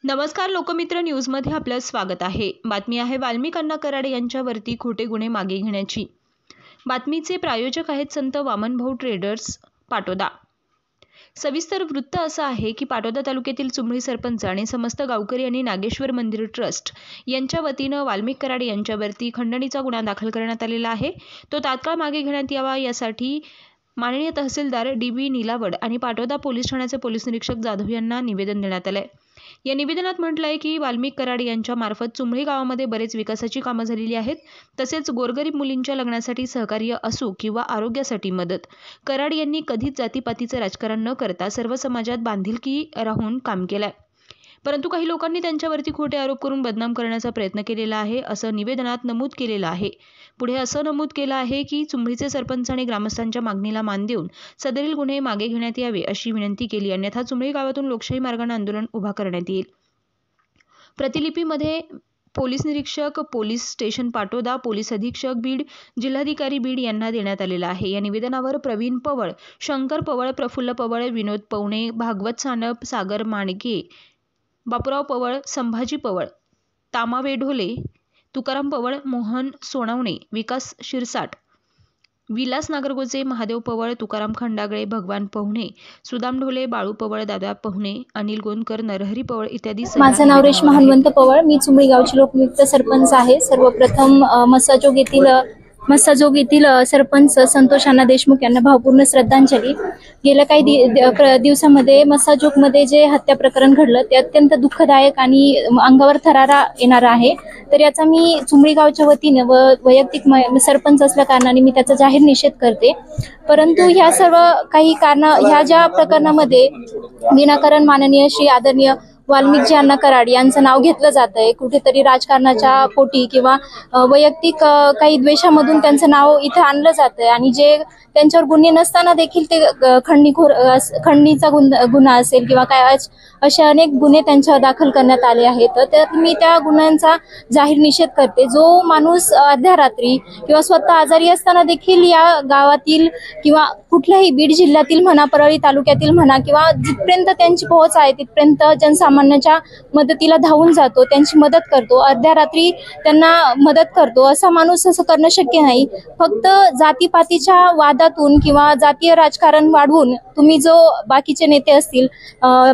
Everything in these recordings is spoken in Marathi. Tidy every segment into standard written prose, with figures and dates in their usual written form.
नमस्कार लोकमित्र न्यूजमध्ये आपलं स्वागत आहे। बातमी आहे वाल्मिक अण्णा कराड यांच्यावरती खोटे गुन्हे मागे घेण्याची। बातमीचे प्रायोजक आहेत संत वामनभाऊ ट्रेडर्स पाटोदा। सविस्तर वृत्त असं आहे की पाटोदा तालुक्यातील चुमळी सरपंच आणि समस्त गावकरी आणि नागेश्वर मंदिर ट्रस्ट यांच्या वतीनं वाल्मिक कराड यांच्यावरती खंडणीचा गुन्हा दाखल करण्यात आलेला आहे। तो तात्काळ मागे घेण्यात यावा यासाठी माननीय तहसीलदार DB नीलावड आणि पाटोदा पोलीस ठाण्याचे पोलीस निरीक्षक जाधव यांना निवेदन देण्यात आले। या निवेदनात म्हटलं आहे की वाल्मिक कराड यांच्या मार्फत चुमळी गावामध्ये बरेच विकासाची कामं झालेली आहेत। तसेच गोरगरीब मुलींच्या लग्नासाठी सहकार्य असो किंवा आरोग्यासाठी मदत। कराड यांनी कधीच जातीपातीचं राजकारण न करता सर्व समाजात बांधिलकी राहून काम केलंय। परंतु काही लोकांनी त्यांच्यावरती खोटे आरोप करून बदनाम करण्याचा प्रयत्न केलेला आहे असं निवेदनात नमूद केलेलं आहे। पुढे असं नमूद केलं आहे की चुमळीचे सरपंच आणि ग्रामस्थांच्या मागणीला मान देऊन सदरील गुन्हे मागे घेण्यात यावे अशी विनंती केली, अन्यथा चुमळी गावातून लोकशाही मार्गाने आंदोलन उभा करण्यात येईल। प्रतिलिपीमध्ये पोलीस निरीक्षक पोलीस स्टेशन पाटोदा, पोलीस अधीक्षक बीड, जिल्हाधिकारी बीड यांना देण्यात आलेला आहे। या निवेदनावर प्रवीण पवळ, शंकर पवळ, प्रफुल्ल पवळ, विनोद पवणे, भागवत सानप, सागर माणके, बापूराव पवळ, संभाजी पवळ, तामावे ढोले, तुकाराम पवळ, मोहन सोनावणे, विकास शिरसाट, विलास नागरगोजे, महादेव पवळ, तुकाराम खंडागळे, भगवान पवणे, सुदाम ढोले, बाळू पवळ, दादा पवणे, अनिल गोंदकर, नरहरी पवळ इत्यादी। माझं नाव रेश्मा हनुमंत पवळ, मी चुमळी गावची लोकनियुक्त सरपंच आहे। सर्वप्रथम मस्साजोग येथील सरपंच संतोष अण्णा देशमुख यांना भावपूर्ण श्रद्धांजली। गेल्या काही दिवसांमध्ये मस्साजोगमध्ये जे हत्या प्रकरण घडलं ते अत्यंत दुःखदायक आणि अंगावर थरारा येणारा आहे। तर याचा मी चुमळी गावच्या वतीने व वैयक्तिक सरपंच असल्या कारणाने मी त्याचा जाहीर निषेध करते। परंतु ह्या सर्व काही ह्या ज्या प्रकरणामध्ये विनाकारण माननीय श्री आदरणीय वाल्मिकजी अण्णा कराड यांचं नाव घेतलं जात आहे, कुठेतरी राजकारणाच्या पोटी किंवा वैयक्तिक काही द्वेषामधून त्यांचं नाव इथे आणलं जात आहे आणि जे त्यांच्यावर गुन्हे नसताना देखील ते खंडणीचा गुन्हा असेल किंवा काय असे अनेक गुन्हे त्यांच्यावर दाखल करण्यात आले आहेत। तर मी त्या गुन्ह्यांचा जाहीर निषेध करते। जो माणूस अर्ध्या रात्री किंवा स्वतः आजारी असताना देखील या गावातील किंवा कुठल्याही बीड जिल्ह्यातील म्हणा, परळी तालुक्यातील म्हणा किंवा जिथपर्यंत त्यांची पोहोच आहे तिथपर्यंत जनसामान्यांच्या मदतीला धावून जातो, त्यांची मदत करतो, अर्ध्या रात्री त्यांना मदत करतो, असा माणूस असं करणं शक्य नाही। फक्त जातीपातीच्या वादातून किंवा जातीय राजकारण वाढवून तुम्ही जो बाकीचे नेते असतील,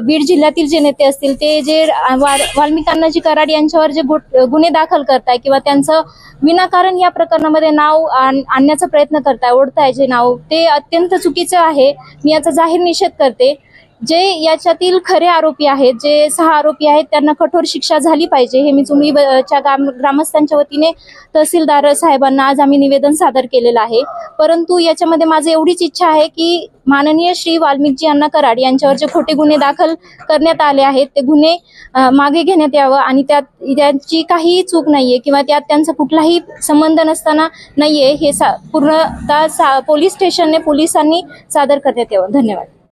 बीड जिल्ह्यातील जे नेते असतील ते जे वाल्मिक अण्णाजी कराड यांच्यावर जे गुन्हे दाखल करताय किंवा त्यांचं विनाकारण या प्रकरणामध्ये नाव आणण्याचा प्रयत्न करताय, ओढताय जे नाव, ते अत्यंत चुकीचं आहे। मी याचा जाहीर निषेध करते। जे याच्यातील खरे आरोपी आहेत, जे 6 आरोपी आहेत, त्यांना कठोर शिक्षा झाली पाहिजे हे मी चुमळीच्या ग्रामस्थांच्या वतीने तहसीलदार साहेबांना आज आम्ही निवेदन सादर केलेलं आहे। परंतु याच्यामध्ये माझं एवढीच इच्छा आहे की माननीय श्री वाल्मिकजी अण्णा कराड यांच्यावर जे खोटे गुन्हे दाखल करण्यात आले आहेत ते गुन्हे मागे घेण्यात यावं आणि त्यांची काही चूक नाहीये किंवा त्यात त्यांचा कुठलाही संबंध नसताना नाहीये हे पूर्णतः पोलीस स्टेशनने पोलिसांनी सादर करण्यात यावं। धन्यवाद।